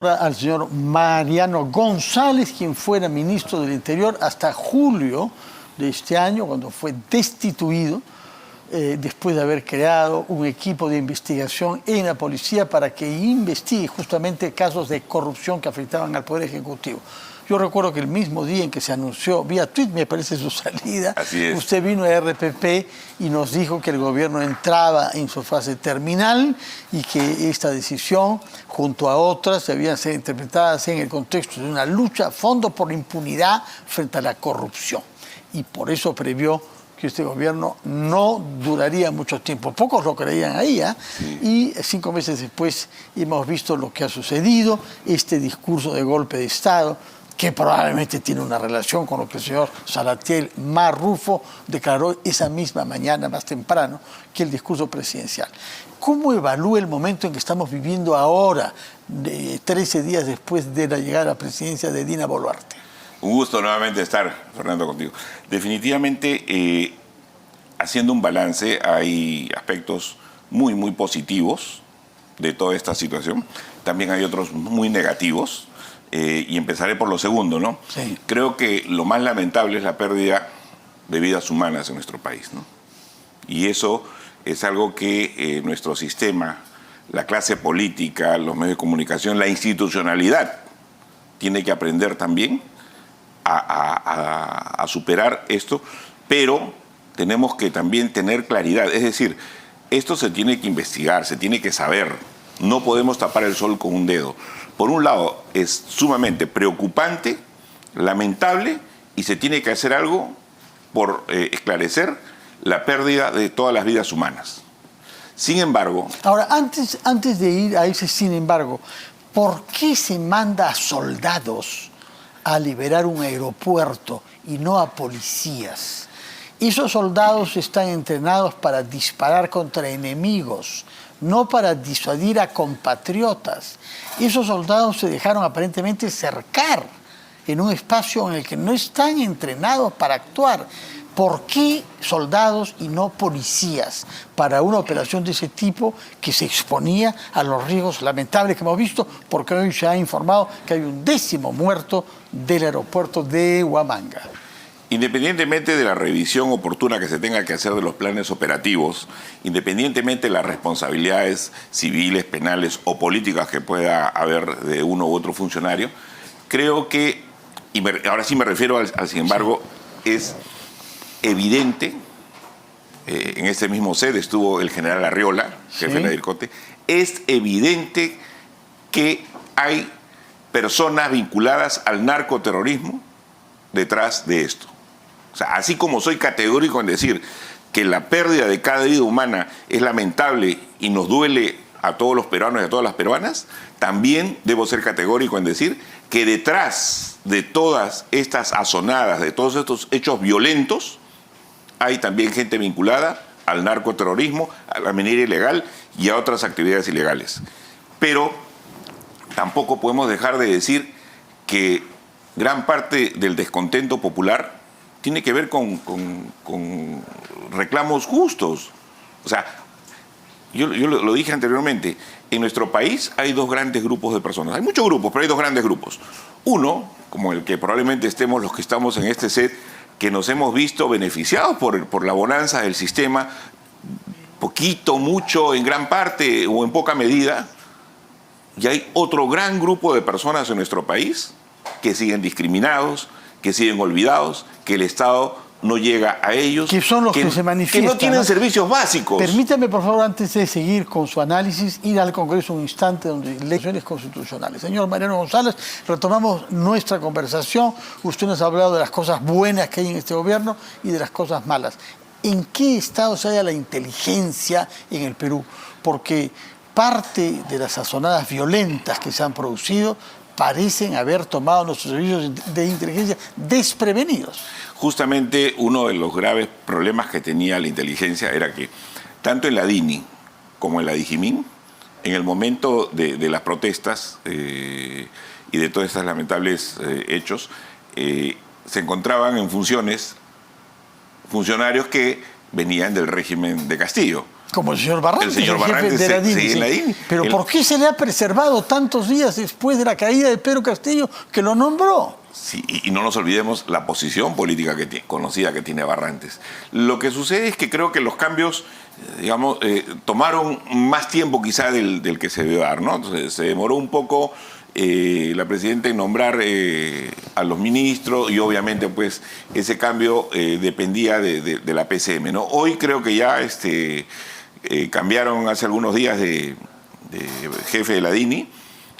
al señor Mariano González, quien fuera ministro del Interior hasta julio de este año, cuando fue destituido, después de haber creado un equipo de investigación en la policía para que investigue justamente casos de corrupción que afectaban al Poder Ejecutivo. Yo recuerdo que el mismo día en que se anunció, vía tweet me parece su salida, usted vino a RPP y nos dijo que el gobierno entraba en su fase terminal y que esta decisión, junto a otras, debían ser interpretadas en el contexto de una lucha a fondo por la impunidad frente a la corrupción. Y por eso previó que este gobierno no duraría mucho tiempo. Pocos lo creían ahí, ¿eh? Sí. Y 5 meses después hemos visto lo que ha sucedido, este discurso de golpe de Estado, que probablemente tiene una relación con lo que el señor Salatiel Marrufo declaró esa misma mañana, más temprano, que el discurso presidencial. ¿Cómo evalúa el momento en que estamos viviendo ahora, 13 días después de la llegada a la presidencia de Dina Boluarte? Un gusto nuevamente estar, Fernando, contigo. Definitivamente, haciendo un balance, hay aspectos muy, muy positivos de toda esta situación. También hay otros muy negativos. Y empezaré por lo segundo, ¿no? Sí. Creo que lo más lamentable es la pérdida de vidas humanas en nuestro país, ¿no? Y eso es algo que nuestro sistema, la clase política, los medios de comunicación, la institucionalidad, tiene que aprender también a superar esto, pero tenemos que también tener claridad. Es decir, esto se tiene que investigar, se tiene que saber. No podemos tapar el sol con un dedo. Por un lado, es sumamente preocupante, lamentable, y se tiene que hacer algo por esclarecer la pérdida de todas las vidas humanas. Sin embargo... Ahora, antes de ir a ese sin embargo, ¿por qué se manda a soldados a liberar un aeropuerto y no a policías? Esos soldados están entrenados para disparar contra enemigos, no para disuadir a compatriotas. Esos soldados se dejaron aparentemente cercar en un espacio en el que no están entrenados para actuar. ¿Por qué soldados y no policías para una operación de ese tipo que se exponía a los riesgos lamentables que hemos visto? Porque hoy se ha informado que hay un 10º muerto del aeropuerto de Huamanga. Independientemente de la revisión oportuna que se tenga que hacer de los planes operativos, independientemente de las responsabilidades civiles, penales o políticas que pueda haber de uno u otro funcionario, creo que, y ahora sí me refiero al sin embargo, es evidente, en ese mismo sede estuvo el general Arriola, jefe de la DIRCOTE, es evidente que hay personas vinculadas al narcoterrorismo detrás de esto. O sea, así como soy categórico en decir que la pérdida de cada vida humana es lamentable y nos duele a todos los peruanos y a todas las peruanas, también debo ser categórico en decir que detrás de todas estas azonadas, de todos estos hechos violentos, hay también gente vinculada al narcoterrorismo, a la minería ilegal y a otras actividades ilegales. Pero tampoco podemos dejar de decir que gran parte del descontento popular tiene que ver con reclamos justos. O sea, yo lo dije anteriormente, en nuestro país hay 2 grandes grupos de personas. Hay muchos grupos, pero hay 2 grandes grupos. Uno, como el que probablemente estemos los que estamos en este set, que nos hemos visto beneficiados por la bonanza del sistema, poquito, mucho, en gran parte o en poca medida. Y hay otro gran grupo de personas en nuestro país que siguen discriminados, que siguen olvidados, que el Estado no llega a ellos. Que son los que se manifiestan. Que no tienen servicios básicos. Permítame, por favor, antes de seguir con su análisis, ir al Congreso un instante donde elecciones constitucionales. Señor Mariano González, retomamos nuestra conversación. Usted nos ha hablado de las cosas buenas que hay en este gobierno y de las cosas malas. ¿En qué estado se halla la inteligencia en el Perú? Porque parte de las sazonadas violentas que se han producido parecen haber tomado nuestros servicios de inteligencia desprevenidos. Justamente uno de los graves problemas que tenía la inteligencia era que tanto en la DINI como en la DIGIMIN, en el momento de las protestas y de todos estos lamentables hechos, se encontraban en funciones funcionarios que venían del régimen de Castillo. Como el señor Barrantes, el señor Barrantes jefe de la DINI. en la DINI. Pero ¿por qué se le ha preservado tantos días después de la caída de Pedro Castillo que lo nombró? Sí, y no nos olvidemos la posición política conocida que tiene Barrantes. Lo que sucede es que creo que los cambios, digamos, tomaron más tiempo quizá del que se debió dar, ¿no? Entonces, se demoró un poco la presidenta en nombrar a los ministros y obviamente pues ese cambio dependía de la PCM, ¿no? Hoy creo que ya cambiaron hace algunos días de jefe de la DINI,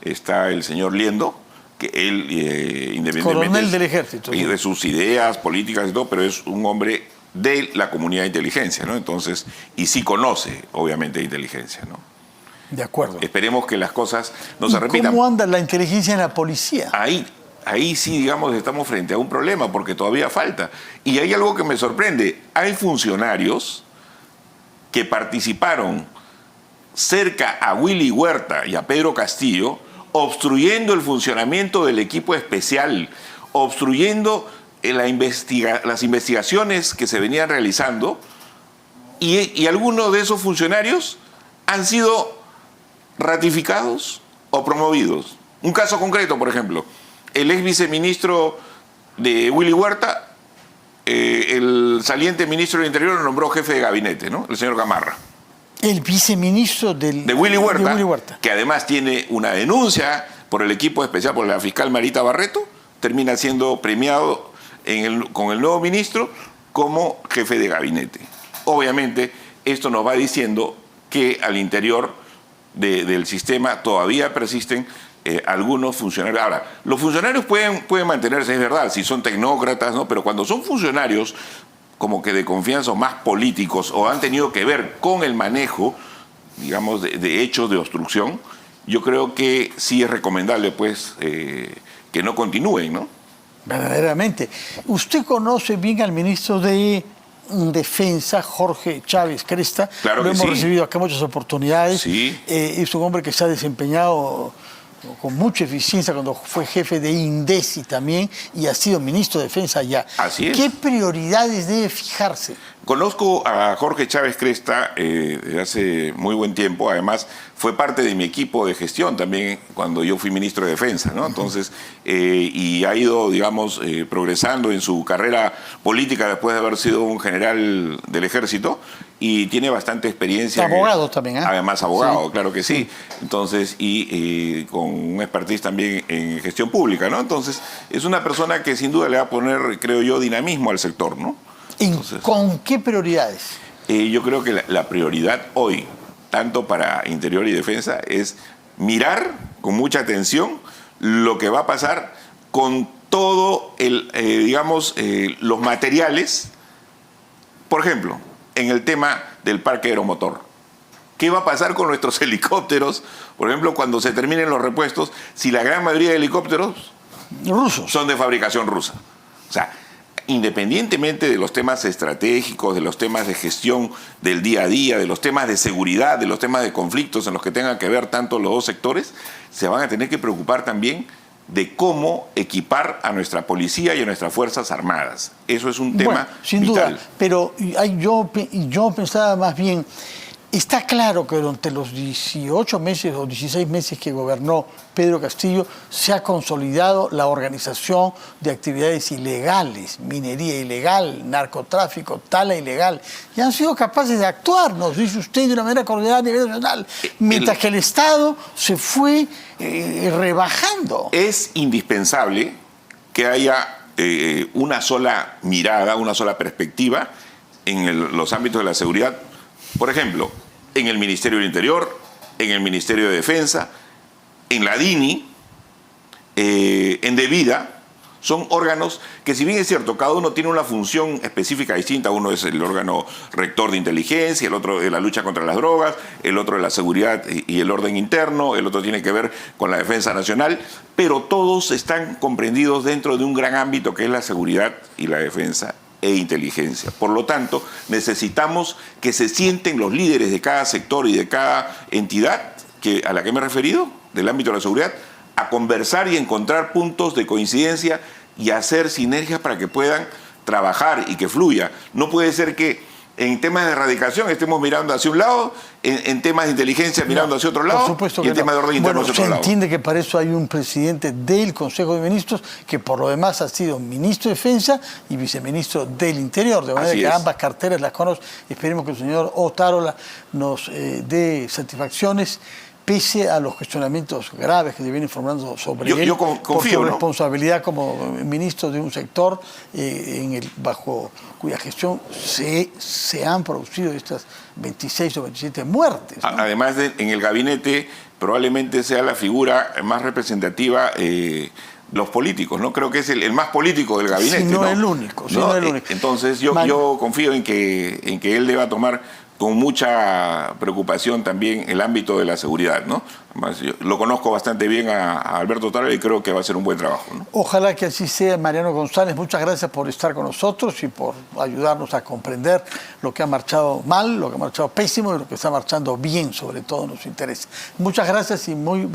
está el señor Liendo, que él, independientemente coronel del ejército, y de sus ideas políticas y todo, pero es un hombre de la comunidad de inteligencia, ¿no? Entonces, y sí conoce, obviamente, de inteligencia, ¿no? De acuerdo. Esperemos que las cosas no se repitan. ¿Cómo anda la inteligencia en la policía? Ahí sí, digamos, estamos frente a un problema, porque todavía falta. Y hay algo que me sorprende. Hay funcionarios que participaron cerca a Willy Huerta y a Pedro Castillo, obstruyendo el funcionamiento del equipo especial, obstruyendo las investigaciones que se venían realizando, y algunos de esos funcionarios han sido ratificados o promovidos. Un caso concreto, por ejemplo, el ex viceministro de Willy Huerta, el saliente ministro del Interior lo nombró jefe de gabinete, ¿no? El señor Gamarra. El viceministro de Willy Huerta, que además tiene una denuncia por el equipo especial, por la fiscal Marita Barreto, termina siendo premiado con el nuevo ministro como jefe de gabinete. Obviamente, esto nos va diciendo que al interior del sistema todavía persisten algunos funcionarios. Ahora, los funcionarios pueden mantenerse, es verdad, si son tecnócratas, ¿no? Pero cuando son funcionarios como que de confianza o más políticos o han tenido que ver con el manejo, digamos, de hechos de obstrucción, yo creo que sí es recomendable, pues, que no continúen, ¿no? Verdaderamente. Usted conoce bien al ministro de Defensa, Jorge Chávez Cresta. Claro lo que hemos sí. recibido acá muchas oportunidades. Sí. Es un hombre que se ha desempeñado con mucha eficiencia cuando fue jefe de INDECI también y ha sido ministro de Defensa ya. Así es. ¿Qué prioridades debe fijarse? Conozco a Jorge Chávez Cresta desde hace muy buen tiempo. Además, fue parte de mi equipo de gestión también cuando yo fui ministro de Defensa, ¿no? Entonces, y ha ido, digamos, progresando en su carrera política después de haber sido un general del ejército y tiene bastante experiencia. Abogado también, ¿eh? Además, abogado, Sí. claro que sí. Entonces, y con un expertise también en gestión pública, ¿no? Entonces, es una persona que sin duda le va a poner, creo yo, dinamismo al sector, ¿no? Entonces, ¿Con qué prioridades? yo creo que la prioridad hoy, tanto para Interior y Defensa, es mirar con mucha atención lo que va a pasar con todo los materiales. Por ejemplo, en el tema del parque aeromotor. ¿Qué va a pasar con nuestros helicópteros? Por ejemplo, cuando se terminen los repuestos, si la gran mayoría de helicópteros Rusos. son de fabricación rusa. O sea, independientemente de los temas estratégicos, de los temas de gestión del día a día, de los temas de seguridad, de los temas de conflictos en los que tengan que ver tanto los dos sectores, se van a tener que preocupar también de cómo equipar a nuestra policía y a nuestras Fuerzas Armadas. Eso es un tema sin vital. duda, pero yo pensaba más bien, está claro que durante los 18 meses o 16 meses que gobernó Pedro Castillo se ha consolidado la organización de actividades ilegales, minería ilegal, narcotráfico, tala ilegal, y han sido capaces de actuar, nos dice usted, de una manera coordinada a nivel nacional, mientras que el Estado se fue rebajando. Es indispensable que haya una sola mirada, una sola perspectiva en los ámbitos de la seguridad. Por ejemplo, en el Ministerio del Interior, en el Ministerio de Defensa, en la DINI, en Devida, son órganos que, si bien es cierto, cada uno tiene una función específica distinta. Uno es el órgano rector de inteligencia, el otro de la lucha contra las drogas, el otro de la seguridad y el orden interno, el otro tiene que ver con la defensa nacional, pero todos están comprendidos dentro de un gran ámbito que es la seguridad y la defensa e inteligencia. Por lo tanto, necesitamos que se sienten los líderes de cada sector y de cada entidad a la que me he referido, del ámbito de la seguridad, a conversar y encontrar puntos de coincidencia y hacer sinergias para que puedan trabajar y que fluya. No puede ser que en temas de erradicación estemos mirando hacia un lado, en temas de inteligencia mirando hacia otro lado, por supuesto y en que temas de orden interno hacia se otro lado. entiende que para eso hay un presidente del Consejo de Ministros que por lo demás ha sido ministro de Defensa y viceministro del Interior, de manera Así que es. ambas carteras las conozco. Esperemos que el señor Otárola nos dé satisfacciones pese a los cuestionamientos graves que se vienen formando sobre él confío, por su ¿no? responsabilidad como ministro de un sector bajo cuya gestión se han producido estas 26 o 27 muertes, ¿no? Además, en el gabinete probablemente sea la figura más representativa los políticos, ¿no? Creo que es el más político del gabinete, Si no el único. Entonces yo confío en que él deba tomar con mucha preocupación también el ámbito de la seguridad, ¿no? Además, yo lo conozco bastante bien a Alberto Otárola y creo que va a ser un buen trabajo, ¿no? Ojalá que así sea. Mariano González, muchas gracias por estar con nosotros y por ayudarnos a comprender lo que ha marchado mal, lo que ha marchado pésimo y lo que está marchando bien, sobre todo nos interesa. Muchas gracias y muy buenas